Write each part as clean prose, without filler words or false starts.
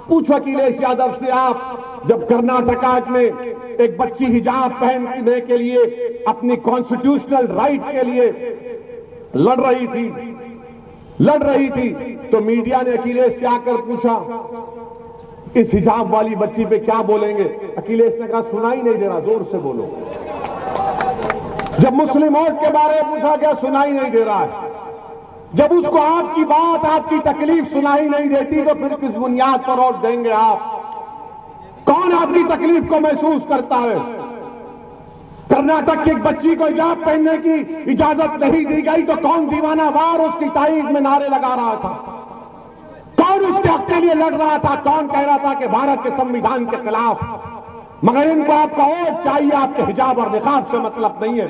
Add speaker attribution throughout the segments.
Speaker 1: पूछो अखिलेश यादव से आप, जब कर्नाटका में एक बच्ची हिजाब पहनने के लिए अपनी कॉन्स्टिट्यूशनल राइट के लिए लड़ रही थी तो मीडिया ने अखिलेश से आकर पूछा इस हिजाब वाली बच्ची पे क्या बोलेंगे? अखिलेश ने कहा सुनाई नहीं दे रहा, जोर से बोलो। जब मुस्लिम वोट के बारे में पूछा गया, सुनाई नहीं दे रहा है। जब उसको आपकी बात, आपकी तकलीफ सुनाई नहीं देती तो फिर किस बुनियाद पर वोट देंगे आप? कौन आपकी तकलीफ को महसूस करता है? कर्नाटक की एक बच्ची को हिजाब पहनने की इजाजत नहीं दी गई तो कौन दीवाना वार उसकी तारीफ में नारे लगा रहा था? कौन उसके हक के लिए लड़ रहा था? कौन कह रहा था कि भारत के संविधान के खिलाफ? मगर इनको आपका वोट चाहिए, आपके हिजाब और निकाब से मतलब नहीं है।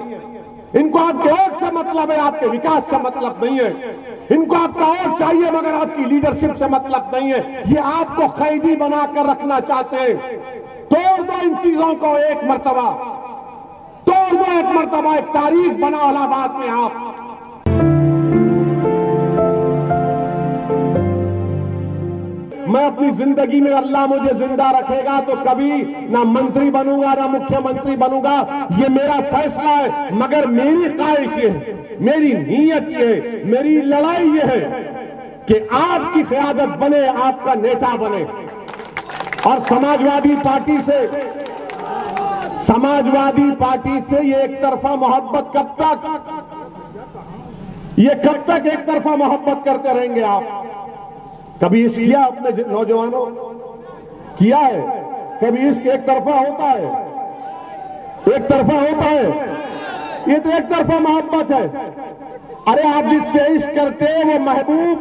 Speaker 1: इनको आपके वोट से मतलब है, आपके विकास से मतलब नहीं है। इनको आपका वोट चाहिए मगर आपकी लीडरशिप से मतलब नहीं है। ये आपको कैदी बनाकर रखना चाहते हैं। तोड़ दो इन चीजों को एक मर्तबा, तोड़ दो एक मर्तबा, एक तारीख बनाओ इलाहाबाद में आप। मैं अपनी जिंदगी में अल्लाह मुझे जिंदा रखेगा तो कभी ना मंत्री बनूंगा ना मुख्यमंत्री बनूंगा, ये मेरा फैसला है। मगर मेरी ख्वाहिश ये है, मेरी नीयत ये है, मेरी लड़ाई ये है कि आपकी क़यादत बने, आपका नेता बने। और समाजवादी पार्टी से ये एक तरफा मोहब्बत कब तक एक तरफा मोहब्बत करते रहेंगे आप? कभी इश्क किया अपने नौजवानों? किया है? कभी इश्क एक तरफा होता है? एक तरफा होता है? ये तो एक तरफा मोहब्बत है। अरे आप जिससे इश्क करते वो महबूब,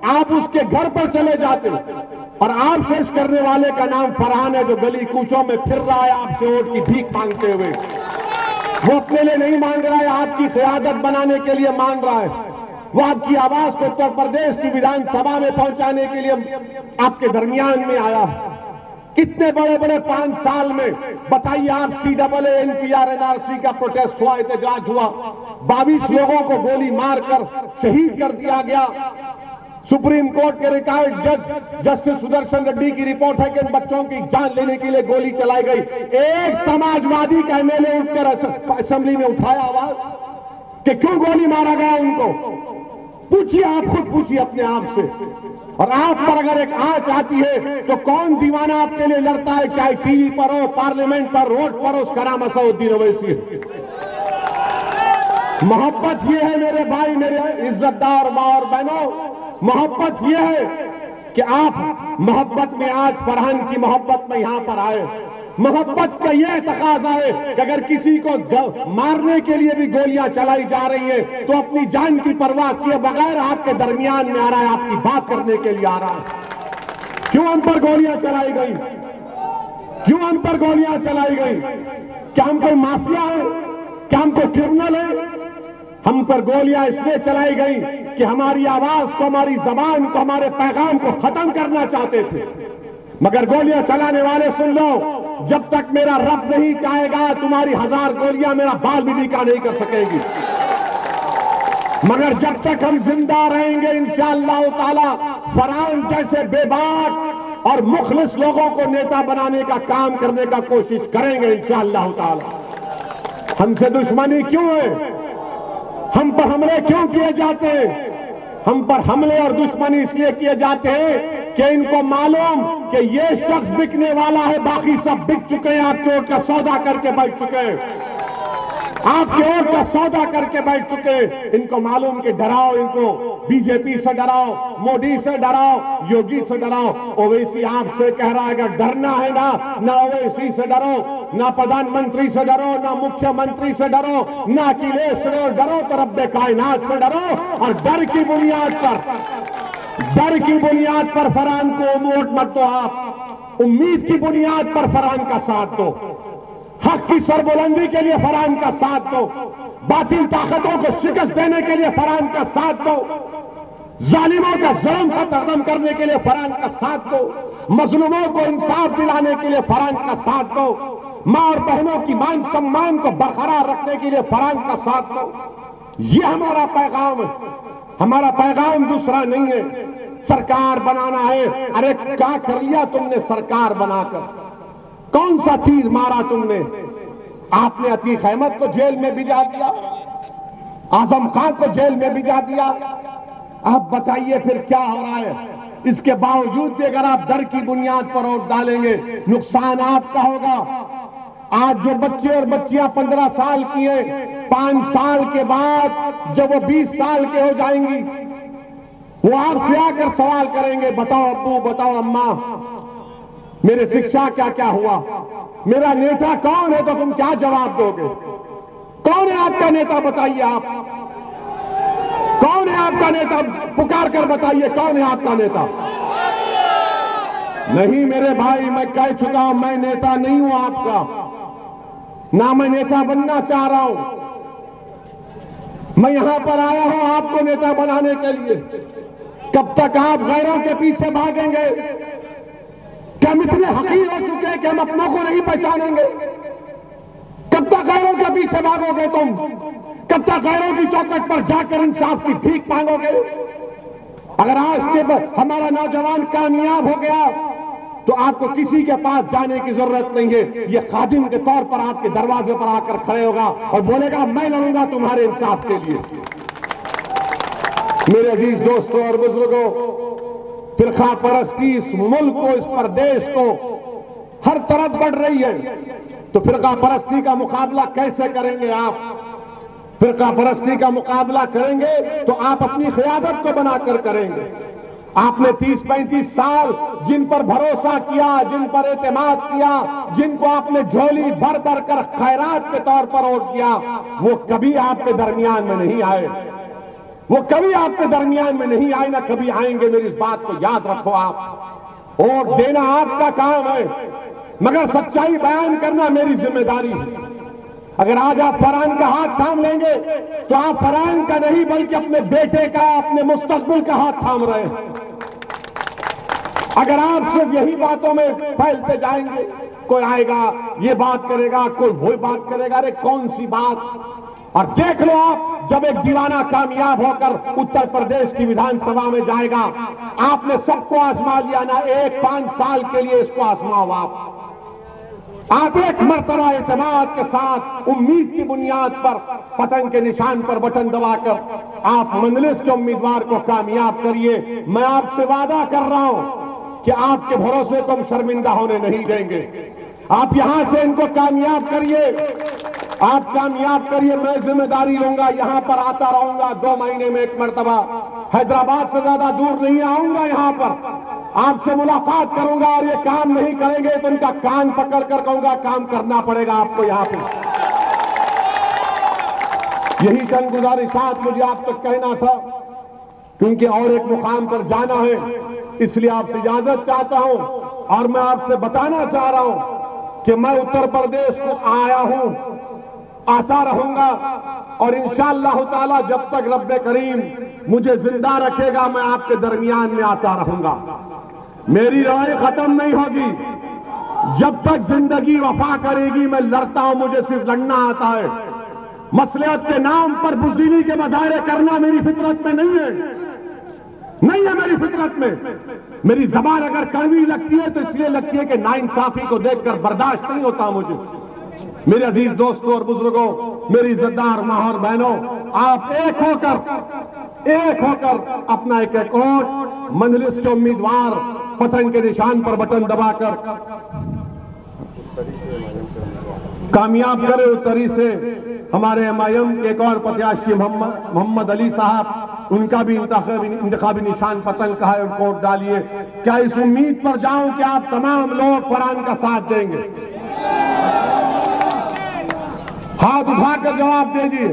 Speaker 1: आप उसके घर पर चले जाते और आपसे इश्क करने वाले का नाम फरहान है जो गली कूचों में फिर रहा है आपसे वोट की भीख मांगते हुए। वो अपने लिए नहीं मांग रहा है, आपकी क़यादत बनाने के लिए मांग रहा है। वो आपकी आवाज को उत्तर प्रदेश की विधानसभा में पहुंचाने के लिए आपके दरमियान में आया। कितने बड़े बड़े 5 साल में बताइए आप, CAA NPR NRC का प्रोटेस्ट हुआ, एहतजाज हुआ, 22 लोगों को गोली मारकर शहीद कर दिया गया। सुप्रीम कोर्ट के रिटायर्ड जज जस्टिस सुदर्शन रेड्डी की रिपोर्ट है कि इन बच्चों की जान लेने के लिए गोली चलाई गई। एक समाजवादी का MLA उठकर असेंबली में उठाया आवाज कि क्यों गोली मारा गया उनको? पूछिए, आप खुद पूछिए अपने आप से। और आप पर अगर एक आंच आती है तो कौन दीवाना आपके लिए लड़ता है, चाहे टीवी पर हो, पार्लियामेंट पर, रोड पर हो? उसका नाम असदुद्दीन ओवैसी है। मोहब्बत ये है मेरे भाई, मेरे इज्जतदार माँ और बहनों, मोहब्बत ये है कि आप मोहब्बत में आज फरहान की मोहब्बत में यहां पर आए। मोहब्बत का यह तकाजा है कि अगर किसी को मारने के लिए भी गोलियां चलाई जा रही है तो अपनी जान की परवाह किए बगैर आपके दरमियान में आ रहा है, आपकी बात करने के लिए आ रहा है। क्यों हम पर गोलियां चलाई गई? क्यों हम पर गोलियां चलाई गई? क्या हम कोई माफिया है? क्या हम कोई क्रिमिनल है? हम पर गोलियां इसलिए चलाई गई कि हमारी आवाज को, हमारी जबान को, हमारे पैगाम को खत्म करना चाहते थे। मगर गोलियां चलाने वाले सुन लो, जब तक मेरा रब नहीं चाहेगा तुम्हारी 1000 गोलियां मेरा बाल भी बीका नहीं कर सकेगी। मगर जब तक हम जिंदा रहेंगे इंशाअल्लाह ताला फरहान जैसे बेबाक और मुखलिस लोगों को नेता बनाने का काम करने का कोशिश करेंगे इंशाअल्लाह ताला। हमसे दुश्मनी क्यों है? हम पर हमले क्यों किए जाते हैं? हम पर हमले और दुश्मनी इसलिए किए जाते हैं कि इनको मालूम कि ये शख्स बिकने वाला है, बाकी सब बिक चुके हैं, आपके वोट का सौदा करके बैठ चुके हैं, आपके वोट का सौदा करके बैठ चुके हैं। इनको मालूम कि डराओ इनको, बीजेपी से डराओ, मोदी से डराओ, योगी से डराओ। ओवैसी आपसे कह रहा है अगर डरना है ना ओवैसी से डरो, ना प्रधानमंत्री से डरो, ना मुख्यमंत्री से डरो, ना अखिलेश से डरो, तो रब्बे कायनात से डरो। और डर की बुनियाद पर फरहान को वोट मत दो, आप उम्मीद की बुनियाद पर फरहान का साथ दो, हक की सरबुलंदी के लिए फरहान का साथ दो, बातिल ताकतों को शिकस्त देने के लिए फरहान का साथ दो, जालिमों का जुल्म खत्म करने के लिए फरहान का साथ दो, मजलूमों को इंसाफ दिलाने के लिए फरहान का साथ दो, मां और बहनों की मान सम्मान को बरकरार रखने के लिए फरहान का साथ दो। ये हमारा पैगाम है। हमारा पैगाम दूसरा नहीं है। सरकार बनाना है। अरे क्या कर लिया तुमने सरकार बनाकर? कौन सा तीर मारा तुमने? आपने अतीक अहमद को जेल में भिजा दिया, आजम खान को जेल में भिजा दिया। अब बताइए फिर क्या हो रहा है? इसके बावजूद भी अगर आप डर की बुनियाद पर वोट डालेंगे, नुकसान आपका होगा। आज जो बच्चे और बच्चियां 15 साल की हैं, 5 साल के बाद जब वो 20 साल के हो जाएंगी, वो आपसे आकर सवाल करेंगे, बताओ अब्बू, बताओ अम्मा, मेरे शिक्षा क्या क्या हुआ, मेरा नेता कौन है? तो तुम क्या जवाब दोगे? कौन है आपका नेता? बताइए आप, कौन है आपका नेता? पुकार कर बताइए, कौन है आपका नेता? नहीं मेरे भाई, मैं कह चुका हूं, मैं नेता नहीं हूं आपका, ना मैं नेता बनना चाह रहा हूं। मैं यहां पर आया हूं आपको नेता बनाने के लिए। कब तक आप गैरों के पीछे भागेंगे? क्या हम इतने हकीर हो चुके हैं कि हम अपनों को नहीं पहचानेंगे? कब तक गैरों के पीछे भागोगे तुम? कब तक गैरों की चौखट पर जाकर इंसाफ की भीख मांगोगे? अगर आज के हमारा नौजवान कामयाब हो गया तो आपको किसी के पास जाने की जरूरत नहीं है। ये खादिम के तौर पर आपके दरवाजे पर आकर खड़े होगा और बोलेगा, मैं लड़ूंगा तुम्हारे इंसाफ के लिए। मेरे अजीज दोस्तों और बुजुर्गों, फिरका परस्ती इस मुल्क को, इस प्रदेश को हर तरफ बढ़ रही है। तो फिरका परस्ती का मुकाबला कैसे करेंगे आप? फिरका परस्ती का मुकाबला करेंगे तो आप अपनी क़यादत को बनाकर करेंगे। आपने 30-35 साल जिन पर भरोसा किया, जिन पर एतमाद किया, जिनको आपने झोली भर भर कर खैरात के तौर पर वोट किया, वो कभी आपके दरमियान में नहीं आए। वो कभी आपके दरमियान में नहीं आए, ना कभी आएंगे। मेरी इस बात को याद रखो। आप वोट देना आपका काम है, मगर सच्चाई बयान करना मेरी जिम्मेदारी है। अगर आज आप फरहान का हाथ थाम लेंगे तो आप फरहान का नहीं बल्कि अपने बेटे का, अपने मुस्तकबिल का हाथ थाम रहे हैं। अगर आप सिर्फ यही बातों में फैलते जाएंगे, कोई आएगा ये बात करेगा, कोई वो बात करेगा, अरे कौन सी बात? और देख लो आप, जब एक दीवाना कामयाब होकर उत्तर प्रदेश की विधानसभा में जाएगा, आपने सबको आजमा लिया ना, 1-5 साल के लिए इसको आजमाओ। आप एक मर्तबा एतमाद के साथ उम्मीद की बुनियाद पर पतंग के निशान पर बटन दबाकर आप मंजलिस के उम्मीदवार को कामयाब करिए। मैं आपसे वादा कर रहा हूं कि आपके भरोसे को हम शर्मिंदा होने नहीं देंगे। आप यहां से इनको कामयाब करिए, आप कामयाब करिए। मैं जिम्मेदारी लूंगा, यहां पर आता रहूंगा 2 महीने में 1 मर्तबा। हैदराबाद से ज्यादा दूर नहीं आऊंगा, यहां पर आपसे मुलाकात करूंगा। और ये काम नहीं करेंगे तो उनका कान पकड़कर कहूंगा, काम करना पड़ेगा आपको यहां पे। यही चंद गुजारिशात मुझे आप तक कहना था, क्योंकि और एक मुकाम पर जाना है, इसलिए आपसे इजाजत चाहता हूं। और मैं आपसे बताना चाह रहा हूं कि मैं उत्तर प्रदेश को आया हूं, आता रहूंगा, और इंशाअल्लाह ताला जब तक रब्बे करीम मुझे जिंदा रखेगा, मैं आपके दरमियान में आता रहूंगा। मेरी लड़ाई खत्म नहीं होगी जब तक जिंदगी वफा करेगी। मैं लड़ता हूं, मुझे सिर्फ लड़ना आता है। मसलियत के नाम पर बुज़दिली के मुजाहरे करना मेरी फितरत में नहीं है, नहीं है मेरी फितरत में। मेरी जबान अगर कड़वी लगती है तो इसलिए लगती है कि नाइंसाफी को देखकर बर्दाश्त नहीं होता मुझे। मेरे अजीज दोस्तों और बुजुर्गों, मेरी इज्जतदार मां और बहनों, आप एक होकर अपना एक वोट मंजलिस के उम्मीदवार पतंग के निशान पर बटन दबाकर कामयाब करे। उत्तरी से हमारे एमआईएम के एक और प्रत्याशी मोहम्मद अली साहब, उनका भी इंतखाबी निशान पतंग का है, उनको वोट डालिए। क्या इस उम्मीद पर जाऊं कि आप तमाम लोग फरहान का साथ देंगे? हाथ उठाकर जवाब दीजिए।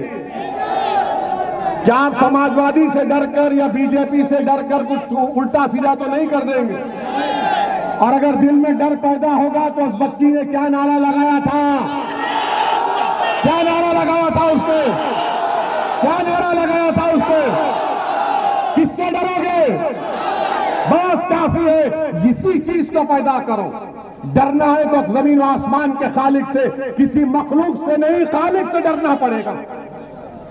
Speaker 1: क्या आप समाजवादी से डरकर या बीजेपी से डरकर कुछ उल्टा सीधा तो नहीं कर देंगे? और अगर दिल में डर पैदा होगा तो उस बच्ची ने क्या नारा लगाया था? क्या नारा लगाया था उसने? क्या नारा लगाया था उसने? किससे डरोगे? बस काफी है, इसी चीज को पैदा करो। डरना है तो जमीन और आसमान के खालिक से, किसी मखलूक से नहीं, खालिक से डरना पड़ेगा।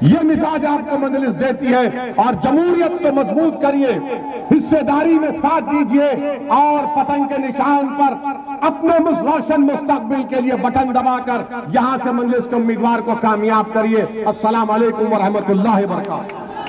Speaker 1: ये मिजाज आपको मजलिस देती है। और जमहूरियत को मजबूत करिए, हिस्सेदारी में साथ दीजिए और पतंग के निशान पर अपने रोशन मुस्तकबिल के लिए बटन दबाकर यहां से मजलिस के उम्मीदवार को कामयाब करिए। अस्सलाम वालेकुम व रहमतुल्लाहि व बरकातहू।